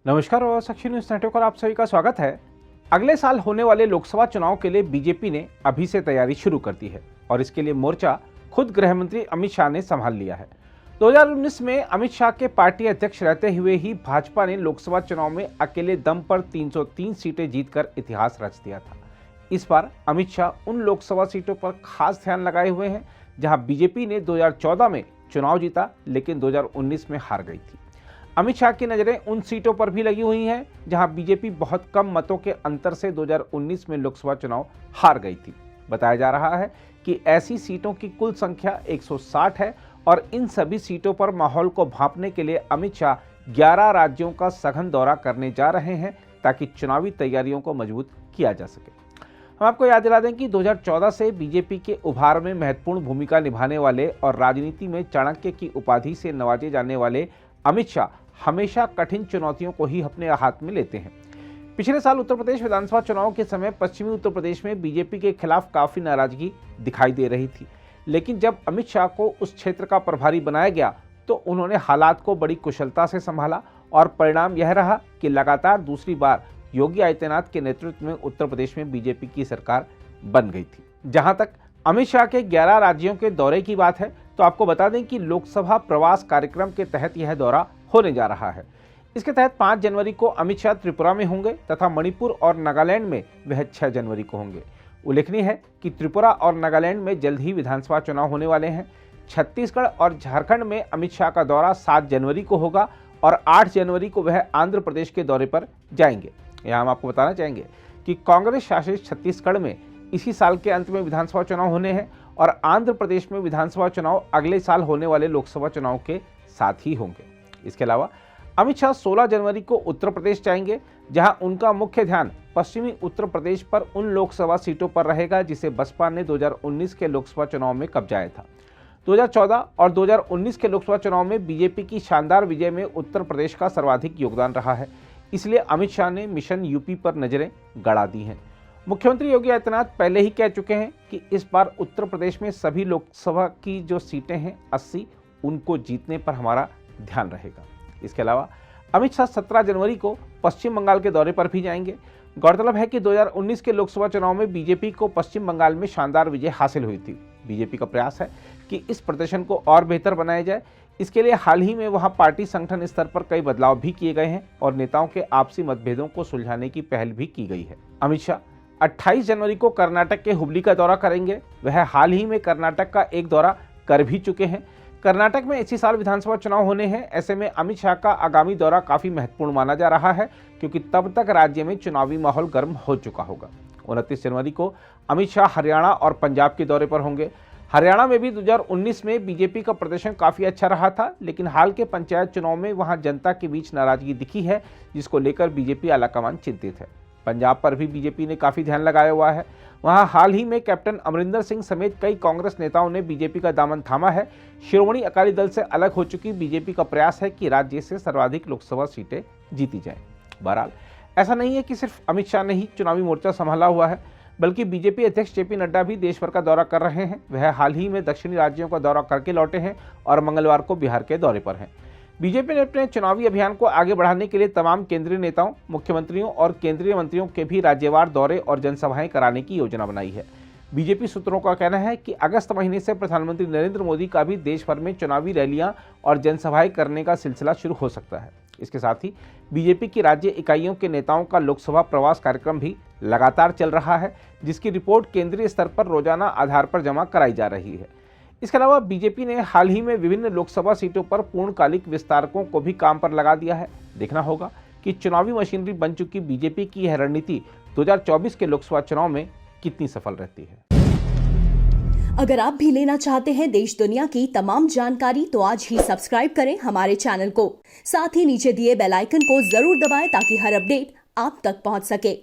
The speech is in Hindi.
नमस्कार और साक्षी न्यूज नेटवर्क पर आप सभी का स्वागत है। अगले साल होने वाले लोकसभा चुनाव के लिए बीजेपी ने अभी से तैयारी शुरू कर दी है और इसके लिए मोर्चा खुद गृह मंत्री अमित शाह ने संभाल लिया है। 2019 में अमित शाह के पार्टी अध्यक्ष रहते हुए ही भाजपा ने लोकसभा चुनाव में अकेले दम पर 303 सीटें जीतकर इतिहास रच दिया था। इस बार अमित शाह उन लोकसभा सीटों पर खास ध्यान लगाए हुए हैं जहां बीजेपी ने 2014 में चुनाव जीता लेकिन 2019 में हार गई थी। अमित शाह की नजरें उन सीटों पर भी लगी हुई हैं जहां बीजेपी बहुत कम मतों के अंतर से 2019 में लोकसभा चुनाव हार गई थी। बताया जा रहा है कि ऐसी सीटों की कुल संख्या 160 है और इन सभी सीटों पर माहौल को भांपने के लिए अमित शाह 11 राज्यों का सघन दौरा करने जा रहे हैं ताकि चुनावी तैयारियों को मजबूत किया जा सके। हम आपको याद दिला दें कि 2014 से बीजेपी के उभार में महत्वपूर्ण भूमिका निभाने वाले और राजनीति में चाणक्य की उपाधि से नवाजे जाने वाले अमित शाह हमेशा कठिन चुनौतियों को ही अपने हाथ में लेते हैं। पिछले साल उत्तर प्रदेश विधानसभा चुनाव के समय पश्चिमी उत्तर प्रदेश में बीजेपी के खिलाफ काफी नाराजगी दिखाई दे रही थी, लेकिन जब अमित शाह को उस क्षेत्र का प्रभारी बनाया गया तो उन्होंने हालात को बड़ी कुशलता से संभाला और परिणाम यह रहा कि लगातार दूसरी बार योगी आदित्यनाथ के नेतृत्व में उत्तर प्रदेश में बीजेपी की सरकार बन गई थी। जहां तक अमित शाह के 11 राज्यों के दौरे की बात है तो आपको बता दें कि लोकसभा प्रवास कार्यक्रम के तहत यह दौरा होने जा रहा है। इसके तहत 5 जनवरी को अमित शाह त्रिपुरा में होंगे तथा मणिपुर और नागालैंड में वह 6 जनवरी को होंगे। उल्लेखनीय है कि त्रिपुरा और नागालैंड में जल्द ही विधानसभा चुनाव होने वाले हैं। छत्तीसगढ़ और झारखंड में अमित शाह का दौरा 7 जनवरी को होगा और 8 जनवरी को वह आंध्र प्रदेश के दौरे पर जाएंगे। यहाँ हम आपको बताना चाहेंगे कि कांग्रेस शासित छत्तीसगढ़ में इसी साल के अंत में विधानसभा चुनाव होने हैं और आंध्र प्रदेश में विधानसभा चुनाव अगले साल होने वाले लोकसभा चुनाव के साथ ही होंगे। इसके अलावा अमित शाह 16 जनवरी को उत्तर प्रदेश जाएंगे जहां उनका मुख्य ध्यान पश्चिमी उत्तर प्रदेश पर उन लोकसभा सीटों पर रहेगा जिसे बसपा ने 2019 के लोकसभा चुनाव में कब्जाया था। 2014 और 2019 के लोकसभा चुनाव में बीजेपी की शानदार विजय में उत्तर प्रदेश का सर्वाधिक योगदान रहा है, इसलिए अमित शाह ने मिशन यूपी पर नजरें गड़ा दी हैं। मुख्यमंत्री योगी आदित्यनाथ पहले ही कह चुके हैं कि इस बार उत्तर प्रदेश में सभी लोकसभा की जो सीटें हैं 80 उनको जीतने पर हमारा ध्यान रहेगा। इसके अलावा अमित शाह 17 जनवरी को पश्चिम बंगाल के दौरे पर भी जाएंगे। गौरतलब है कि 2019 के लोकसभा चुनाव में बीजेपी को पश्चिम बंगाल में शानदार विजय हासिल हुई थी। बीजेपी का प्रयास है कि इस प्रदर्शन को और बेहतर बनाया जाए। इसके लिए हाल ही में वहां पार्टी संगठन स्तर पर कई बदलाव भी किए गए हैं और नेताओं के आपसी मतभेदों को सुलझाने की पहल भी की गई है। अमित शाह 28 जनवरी को कर्नाटक के हुबली का दौरा करेंगे। वह हाल ही में कर्नाटक का एक दौरा कर भी चुके हैं। कर्नाटक में इसी साल विधानसभा चुनाव होने हैं, ऐसे में अमित शाह का आगामी दौरा काफी महत्वपूर्ण माना जा रहा है क्योंकि तब तक राज्य में चुनावी माहौल गर्म हो चुका होगा। 29 जनवरी को अमित शाह हरियाणा और पंजाब के दौरे पर होंगे। हरियाणा में भी 2019 में बीजेपी का प्रदर्शन काफी अच्छा रहा था, लेकिन हाल के पंचायत चुनाव में वहां जनता के बीच नाराजगी दिखी है जिसको लेकर बीजेपी आलाकमान चिंतित है। पंजाब पर भी बीजेपी ने काफी ध्यान लगाया हुआ है। वहां हाल ही में कैप्टन अमरिंदर सिंह समेत कई कांग्रेस नेताओं ने बीजेपी का दामन थामा है। शिरोमणि अकाली दल से अलग हो चुकी बीजेपी का प्रयास है कि राज्य से सर्वाधिक लोकसभा सीटें जीती जाएं। बहरहाल ऐसा नहीं है कि सिर्फ अमित शाह ने ही चुनावी मोर्चा संभाला हुआ है, बल्कि बीजेपी अध्यक्ष जेपी नड्डा भी देश भर का दौरा कर रहे हैं। वह हाल ही में दक्षिणी राज्यों का दौरा करके लौटे हैं और मंगलवार को बिहार के दौरे पर हैं। बीजेपी ने अपने चुनावी अभियान को आगे बढ़ाने के लिए तमाम केंद्रीय नेताओं, मुख्यमंत्रियों और केंद्रीय मंत्रियों के भी राज्यवार दौरे और जनसभाएं कराने की योजना बनाई है। बीजेपी सूत्रों का कहना है कि अगस्त महीने से प्रधानमंत्री नरेंद्र मोदी का भी देश भर में चुनावी रैलियां और जनसभाएं करने का सिलसिला शुरू हो सकता है। इसके साथ ही बीजेपी की राज्य इकाइयों के नेताओं का लोकसभा प्रवास कार्यक्रम भी लगातार चल रहा है, जिसकी रिपोर्ट केंद्रीय स्तर पर रोजाना आधार पर जमा कराई जा रही है। इसके अलावा बीजेपी ने हाल ही में विभिन्न लोकसभा सीटों पर पूर्णकालिक विस्तारकों को भी काम पर लगा दिया है। देखना होगा कि चुनावी मशीनरी बन चुकी बीजेपी की यह रणनीति 2024 के लोकसभा चुनाव में कितनी सफल रहती है। अगर आप भी लेना चाहते हैं देश दुनिया की तमाम जानकारी तो आज ही सब्सक्राइब करें हमारे चैनल को। साथ ही नीचे दिए बेल आइकन को जरूर दबाएं ताकि हर अपडेट आप तक पहुंच सके।